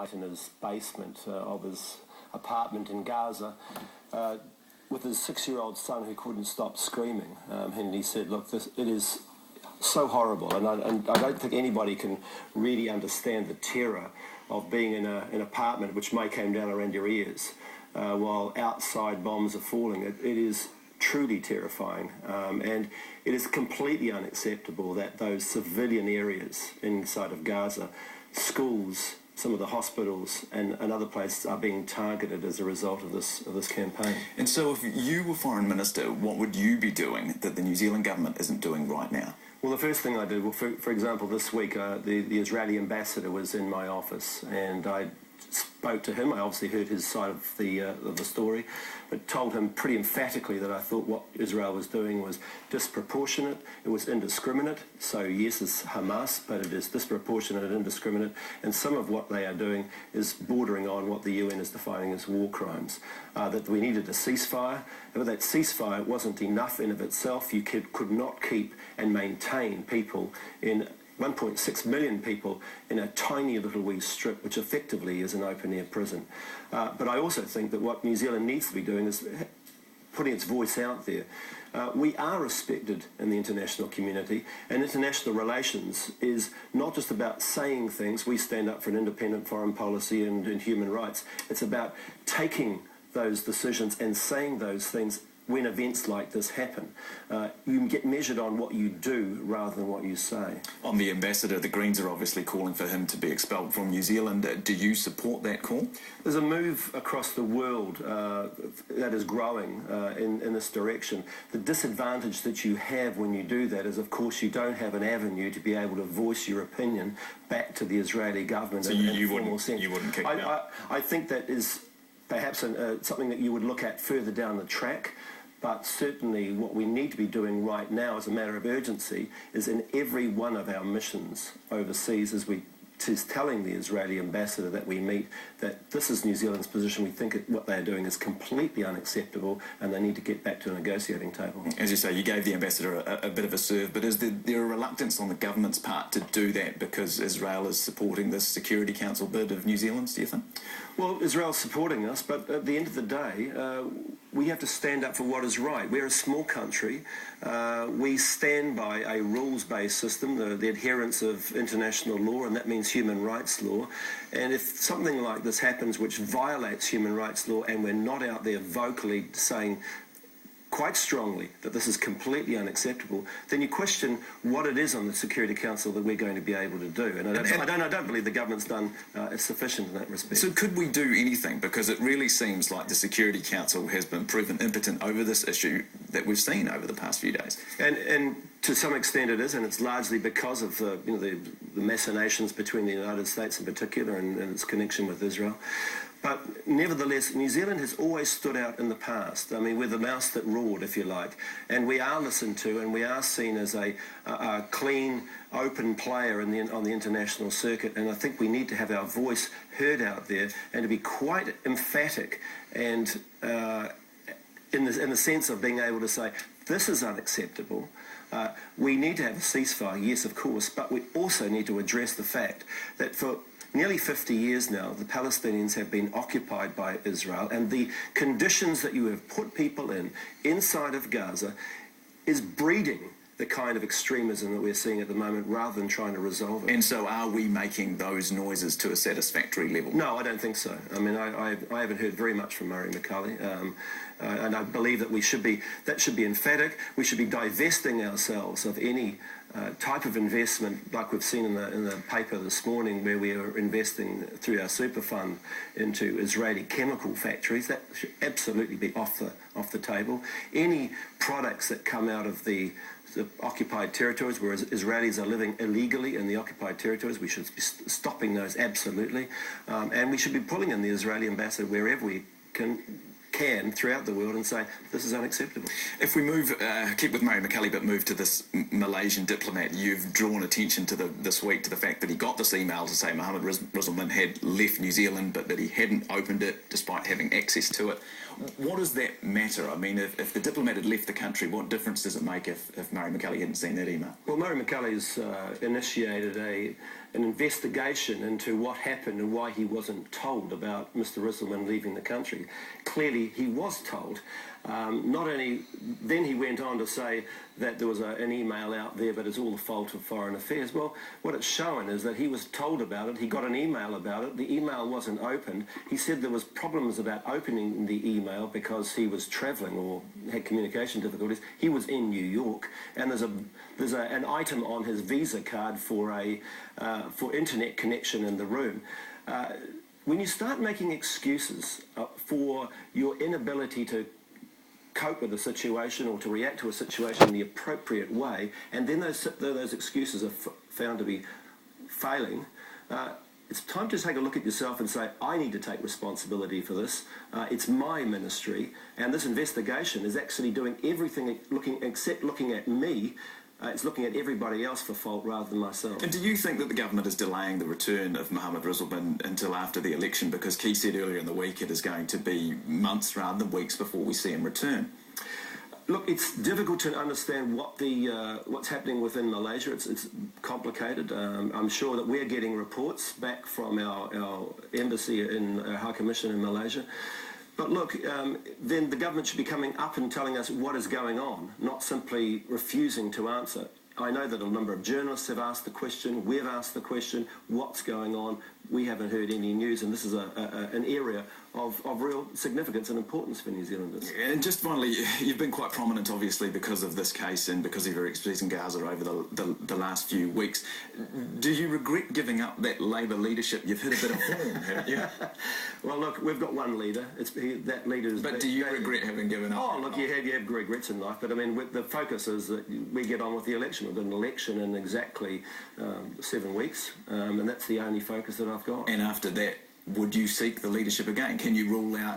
in his basement of his apartment in Gaza with his 6-year-old son who couldn't stop screaming. And he said, look, it is so horrible, and I don't think anybody can really understand the terror of being in an apartment which may come down around your ears while outside bombs are falling. It is truly terrifying, and it is completely unacceptable that those civilian areas inside of Gaza, schools, some of the hospitals and other places are being targeted as a result of this campaign. And so if you were Foreign Minister, what would you be doing that the New Zealand government isn't doing right now? Well, the first thing I did, for example, this week, the Israeli ambassador was in my office, and I spoke to him. I obviously heard his side of the story, but told him pretty emphatically that I thought what Israel was doing was disproportionate, it was indiscriminate. So yes, it's Hamas, but it is disproportionate and indiscriminate, and some of what they are doing is bordering on what the UN is defining as war crimes. That we needed a ceasefire, but that ceasefire wasn't enough in of itself. You could not keep and maintain people in 1.6 million people in a tiny little wee strip, which effectively is an open-air prison. But I also think that what New Zealand needs to be doing is putting its voice out there. We are respected in the international community, and international relations is not just about saying things. We stand up for an independent foreign policy and human rights. It's about taking those decisions and saying those things when events like this happen. You get measured on what you do rather than what you say. On the ambassador, the Greens are obviously calling for him to be expelled from New Zealand. Do you support that call? There's a move across the world that is growing in this direction. The disadvantage that you have when you do that is, of course, you don't have an avenue to be able to voice your opinion back to the Israeli government. So you wouldn't kick him out? I think that is perhaps something that you would look at further down the track. But certainly what we need to be doing right now as a matter of urgency is in every one of our missions overseas is telling the Israeli ambassador that we meet that this is New Zealand's position. We think what they're doing is completely unacceptable and they need to get back to a negotiating table. As you say, you gave the ambassador a bit of a serve, but is there a reluctance on the government's part to do that because Israel is supporting this Security Council bid of New Zealand's, do you think? Well, Israel's supporting us, but at the end of the day, we have to stand up for what is right. We're a small country. We stand by a rules-based system, the adherence of international law, and that means human rights law. And if something like this happens which violates human rights law and we're not out there vocally saying quite strongly that this is completely unacceptable, then you question what it is on the Security Council that we're going to be able to do. And I don't believe the government's done sufficient in that respect. So could we do anything? Because it really seems like the Security Council has been proven impotent over this issue that we've seen over the past few days. And to some extent it is, and it's largely because of the machinations between the United States in particular and its connection with Israel. But nevertheless, New Zealand has always stood out in the past. I mean, we're the mouse that roared, if you like. And we are listened to, and we are seen as a clean, open player on the international circuit. And I think we need to have our voice heard out there and to be quite emphatic and in the sense of being able to say, this is unacceptable. We need to have a ceasefire, yes, of course, but we also need to address the fact that for nearly 50 years now, the Palestinians have been occupied by Israel, and the conditions that you have put people in inside of Gaza is breeding the kind of extremism that we're seeing at the moment rather than trying to resolve it. And so are we making those noises to a satisfactory level? No, I don't think so. I mean, I haven't heard very much from Murray McCulley, and I believe that that should be emphatic. We should be divesting ourselves of any type of investment like we've seen in the paper this morning, where we are investing through our super fund into Israeli chemical factories. That should absolutely be off the table. Any products that come out of the occupied territories, where Israelis are living illegally in the occupied territories, we should be stopping those absolutely. And we should be pulling in the Israeli ambassador wherever we can can throughout the world and say, this is unacceptable. If we move, keep with Murray McCully, but move to this Malaysian diplomat, you've drawn attention to this week to the fact that he got this email to say Mohammed Rizalman had left New Zealand, but that he hadn't opened it despite having access to it. What does that matter? I mean, if the diplomat had left the country, what difference does it make if Murray McCully hadn't seen that email? Well, Murray McCully's initiated an investigation into what happened and why he wasn't told about Mr. Rizalman leaving the country. Clearly, he was told. Not only then, he went on to say that there was an email out there, but it's all the fault of Foreign Affairs. Well, what it's shown is that he was told about it. He got an email about it. The email wasn't opened. He said there was problems about opening the email because he was travelling or had communication difficulties. He was in New York, and there's an item on his Visa card for internet connection in the room. When you start making excuses for your inability to cope with a situation or to react to a situation in the appropriate way, and then those excuses are found to be failing, it's time to take a look at yourself and say, I need to take responsibility for this. It's my ministry, and this investigation is actually doing everything except looking at me. It's looking at everybody else for fault rather than myself. And do you think that the government is delaying the return of Mohammed Rizalman until after the election? Because Key said earlier in the week it is going to be months rather than weeks before we see him return. Look, it's difficult to understand what's happening within Malaysia. It's complicated. I'm sure that we're getting reports back from our embassy in our High Commission in Malaysia. But look, then the government should be coming up and telling us what is going on, not simply refusing to answer. I know that a number of journalists have asked the question, we've asked the question, what's going on? We haven't heard any news, and this is an area of real significance and importance for New Zealanders. And just finally, you've been quite prominent, obviously, because of this case and because of your expertise in Gaza over the last few weeks. Do you regret giving up that Labour leadership? You've hit a bit of form, haven't you? Well, look, we've got one leader. That leader is... But do you regret having given up? Oh, look, you have regrets in life, but I mean, the focus is that we get on with the election. We've got an election in exactly 7 weeks, and that's the only focus that I've got. And after that, would you seek the leadership again? Can you rule out